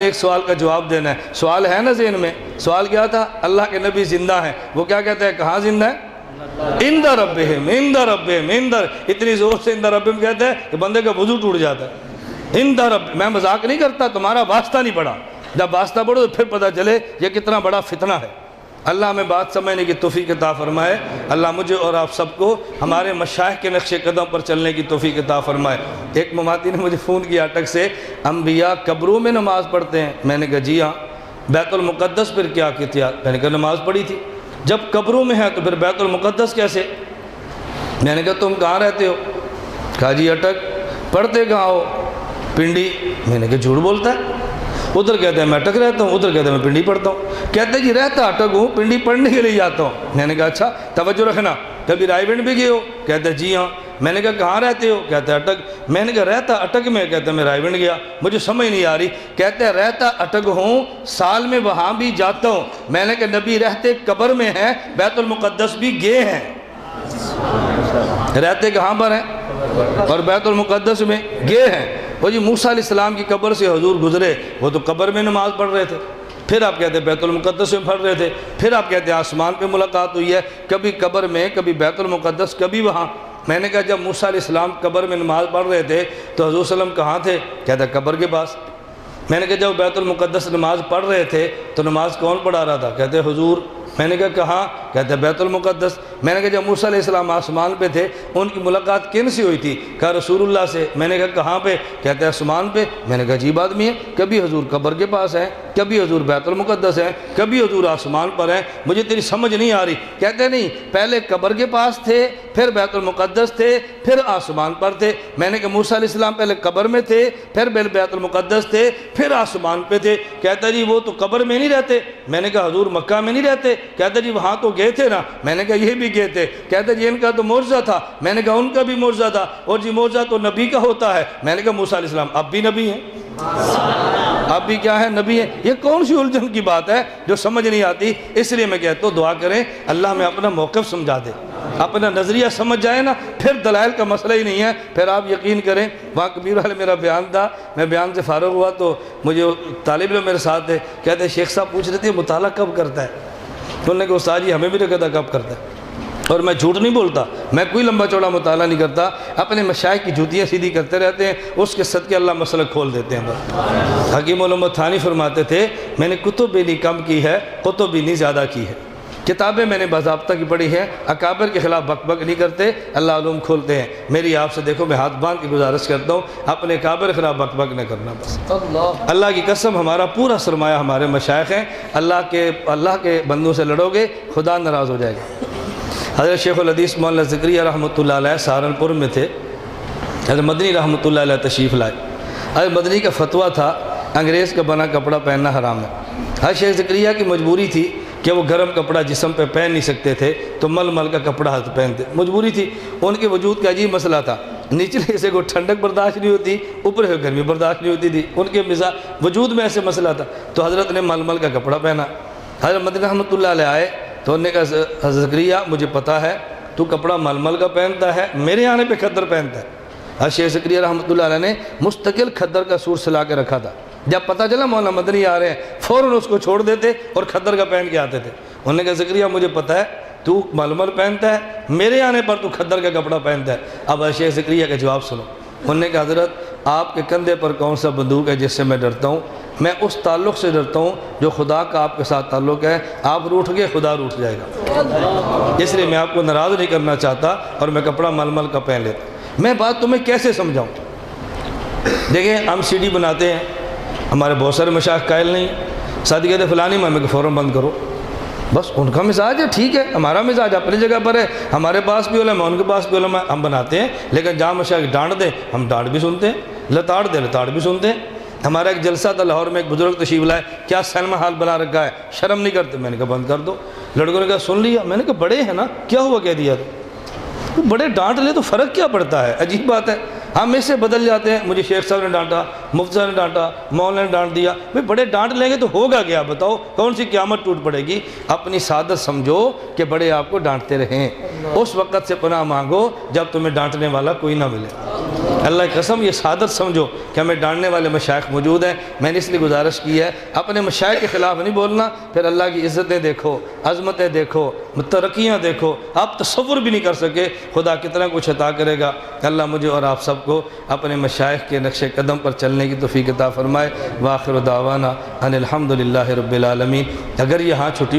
ایک سوال کا جواب دینا ہے. سوال ہے نا ذہن میں؟ سوال کیا تھا؟ اللہ کے نبی زندہ ہیں، وہ کیا کہتے ہیں؟ کہاں زندہ ہے؟ عند ربہم، عند ربہم، عند، اتنی زور سے عند ربہم کہتے ہیں کہ بندے کا وضو ٹوٹ جاتا ہے. عند رب، میں مذاق نہیں کرتا، تمہارا واسطہ نہیں پڑا. جب واسطہ پڑھو تو پھر پتہ چلے یہ کتنا بڑا فتنہ ہے. اللہ ہمیں بات سمجھنے کی توفیق عطا فرمائے. اللہ مجھے اور آپ سب کو ہمارے مشائخ کے نقش قدم پر چلنے کی توفیق عطا فرمائے. ایک مماتی نے مجھے فون کیا اٹک سے، انبیاء قبروں میں نماز پڑھتے ہیں؟ میں نے کہا جی ہاں. بیت المقدس پر کیا کیا؟ میں نے کہا نماز پڑھی تھی. جب قبروں میں ہے تو پھر بیت المقدس کیسے؟ میں نے کہا تم کہاں رہتے ہو؟ کہا جی اٹک. پڑھتے کہاں ہو؟ پنڈی. میں نے کہا جھوٹ بولتا ہے. ادھر کہتے ہیں میں اٹک رہتا ہوں، ادھر کہتے ہیں میں پنڈی پڑھتا ہوں. کہتے ہیں جی رہتا اٹک ہوں، پنڈی پڑھنے کے لیے جاتا ہوں. میں نے کہا اچھا توجہ رکھنا، کبھی رائے ونڈ بھی گئے ہو؟ کہتے ہیں جی ہاں. میں نے کہا کہاں رہتے ہو؟ کہتے ہیں اٹک. میں نے کہا رہتا اٹک میں؟ کہتے ہیں میں رائے ونڈ گیا. مجھے سمجھ نہیں آ رہی. کہتے ہیں رہتا اٹک ہوں، سال میں وہاں بھی جاتا ہوں. میں نے کہا نبی رہتے قبر میں ہیں، بیت المقدس بھی گئے ہیں. رہتے کہاں پر ہیں؟ اور بیت المقدس میں گئے ہیں. وہ جی موسیٰ علیہ السلام کی قبر سے حضور گزرے، وہ تو قبر میں نماز پڑھ رہے تھے. پھر آپ کہتے ہیں بیت المقدس میں پڑھ رہے تھے. پھر آپ کہتے ہیں آسمان پہ ملاقات ہوئی ہے، کبھی قبر میں، کبھی بیت المقدس، کبھی وہاں. میں نے کہا جب موسیٰ علیہ السلام قبر میں نماز پڑھ رہے تھے تو حضور صلی اللہ علیہ وسلم کہاں تھے؟ کہتے ہیں قبر کے پاس. میں نے کہا جب بیت المقدس نماز پڑھ رہے تھے تو نماز کون پڑھا رہا تھا؟ کہتے ہیں حضور. میں نے کہا کہاں؟ کہتے ہیں بیت المقدس. میں نے کہا جب موسیٰ علیہ السلام آسمان پہ تھے ان کی ملاقات کن سے ہوئی تھی؟ کہا رسول اللہ سے. میں نے کہا کہاں پہ؟ کہتے ہیں آسمان پہ. میں نے کہا عجیب آدمی ہے، کبھی حضور قبر کے پاس ہیں، کبھی حضور بیت المقدس ہیں، کبھی حضور آسمان پر ہیں. مجھے تیری سمجھ نہیں آ رہی. کہتے نہیں، پہلے قبر کے پاس تھے، پھر بیت المقدس تھے، پھر آسمان پر تھے. میں نے کہا موسیٰ علیہ السلام پہلے قبر میں تھے، پھر بیت المقدس تھے، پھر آسمان پہ تھے. کہتا جی وہ تو قبر میں نہیں رہتے. میں نے کہا حضور مکہ میں نہیں رہتے. کہتا جی وہاں تو گئے تھے نا. میں نے کہا یہ بھی گئے تھے. کہتا جی ان کا تو معجزہ تھا. میں نے کہا ان کا بھی معجزہ تھا. اور جی معجزہ تو نبی کا ہوتا ہے. میں نے کہا موسیٰ علیہ السلام اب بھی نبی ہیں، اب بھی کیا ہے؟ نبی ہیں. یہ کون سی الجھن کی بات ہے جو سمجھ نہیں آتی؟ اس لیے میں کہتا ہوں دعا کریں اللہ ہمیں اپنا موقف سمجھا دے، اپنا نظریہ سمجھ جائے نا، پھر دلائل کا مسئلہ ہی نہیں ہے. پھر آپ یقین کریں وہاں کبیر والے میرا بیان تھا، میں بیان سے فارغ ہوا تو مجھے طالب علم میرے ساتھ تھے، کہتے ہیں شیخ صاحب پوچھ رہے تھے مطالعہ کب کرتا ہے؟ تو انہوں نے کہا استاد جی ہمیں بھی نہیں کہتا کب کرتا ہے. اور میں جھوٹ نہیں بولتا، میں کوئی لمبا چوڑا مطالعہ نہیں کرتا، اپنے مشائخ کی جوتیاں سیدھی کرتے رہتے ہیں، اس کے صدقے اللہ مسئلہ کھول دیتے ہیں. بس حکیم علامہ تھانی فرماتے تھے میں نے کتب بھی نہیں کم کی ہے، کتب بھی نہیں زیادہ کی ہے. کتابیں میں نے باضابطہ کی پڑھی ہیں، اکابر کے خلاف بک بک نہیں کرتے، اللہ علوم کھولتے ہیں. میری آپ سے دیکھو میں ہاتھ باندھ کی گزارش کرتا ہوں اپنے اکابر کے خلاف بک بک نہ کرنا. بس اللہ کی قسم ہمارا پورا سرمایہ ہمارے مشائخ ہیں. اللہ کے بندوں سے لڑو گے خدا ناراض ہو جائے گا. حضرت شیخ الحدیث مولانا زکریا رحمۃ اللہ علیہ سہارنپور میں تھے. حضرت مدنی رحمۃ اللہ علیہ تشریف لائے. حضرت مدنی کا فتویٰ تھا انگریز کا بنا کپڑا پہننا حرام ہے. حضرت شیخ زکریا کی مجبوری تھی کہ وہ گرم کپڑا جسم پہ پہن نہیں سکتے تھے تو مل مل کا کپڑا حضرت پہنتے، مجبوری تھی. ان کے وجود کا عجیب مسئلہ تھا، نچلے سے کوئی ٹھنڈک برداشت نہیں ہوتی، اوپر سے گرمی برداشت نہیں ہوتی تھی. ان کے وجود میں ایسے مسئلہ تھا تو حضرت نے مل مل کا کپڑا پہنا. حضرت مدنی رحمۃ اللہ علیہ آئے تو انہوں نے کہا حضرت زکریا مجھے پتہ ہے تو کپڑا مل مل کا پہنتا ہے، میرے آنے پہ کھدر پہنتا ہے. حضرت شیخ زکریا رحمۃ اللہ علیہ نے مستقل کھدر کا سور سلا کے رکھا تھا. جب پتہ چلا مولانا مدنی آ رہے ہیں فوراً اس کو چھوڑ دیتے اور کھدر کا پہن کے آتے تھے. انہوں نے کہا زکریا مجھے پتہ ہے تو مل مل پہنتا ہے، میرے آنے پر تو کھدر کا کپڑا پہنتا ہے. اب حضرت شیخ زکریا کا جواب سنو. انہوں نے کہا حضرت آپ کے کندھے پر کون سا بندوق ہے جس سے میں ڈرتا ہوں؟ میں اس تعلق سے ڈرتا ہوں جو خدا کا آپ کے ساتھ تعلق ہے. آپ روٹھ گئے خدا روٹھ جائے گا، اس لیے میں آپ کو ناراض نہیں کرنا چاہتا اور میں کپڑا مل مل کا پہن لیتا. میں بات تمہیں کیسے سمجھاؤں؟ دیکھیں ہم سی ڈی بناتے ہیں، ہمارے بہت سارے مشائخ قائل نہیں، ساتھ کہتے فلانی میں فوراً بند کرو. بس ان کا مزاج ہے، ٹھیک ہے، ہمارا مزاج اپنی جگہ پر ہے. ہمارے پاس بھی علماء، ان کے پاس بھی علماء، ہم بناتے ہیں. لیکن جہاں مشائخ ڈانٹ دیں ہم ڈانٹ بھی سنتے ہیں، لتاڑ دیں لتاڑ بھی سنتے ہیں. ہمارا ایک جلسہ تھا لاہور میں، ایک بزرگ تشریف لائے، کیا سینما ہال بنا رکھا ہے، شرم نہیں کرتے. میں نے کہا بند کر دو. لڑکوں نے کہا سن لیا. میں نے کہا بڑے ہیں نا، کیا ہوا کہہ دیا تو بڑے ڈانٹ لے تو فرق کیا پڑتا ہے؟ عجیب بات ہے. ہم اس سے بدل جاتے ہیں، مجھے شیخ صاحب نے ڈانٹا، مفتی صاحب نے ڈانٹا، مولانا نے ڈانٹ دیا. بھئی بڑے ڈانٹ لیں گے تو ہوگا کیا؟ بتاؤ کون سی قیامت ٹوٹ پڑے گی؟ اپنی سعادت سمجھو کہ بڑے آپ کو ڈانٹتے رہیں. اس وقت سے پناہ مانگو جب تمہیں ڈانٹنے والا کوئی نہ ملے. اللہ کی قسم یہ سعادت سمجھو کہ ہمیں ڈانٹنے والے مشائخ موجود ہیں۔ میں نے اس لیے گزارش کی ہے اپنے مشائخ کے خلاف نہیں بولنا، پھر اللہ کی عزتیں دیکھو، عظمتیں دیکھو، ترقیاں دیکھو، آپ تصور بھی نہیں کر سکے خدا کتنا کچھ عطا کرے گا۔ اللہ مجھے اور آپ سب کو اپنے مشائخ کے نقش قدم پر چلنے کی توفیق عطا فرمائے۔ وآخر دعوانا ان الحمدللہ رب العالمین۔ اگر یہاں چھٹی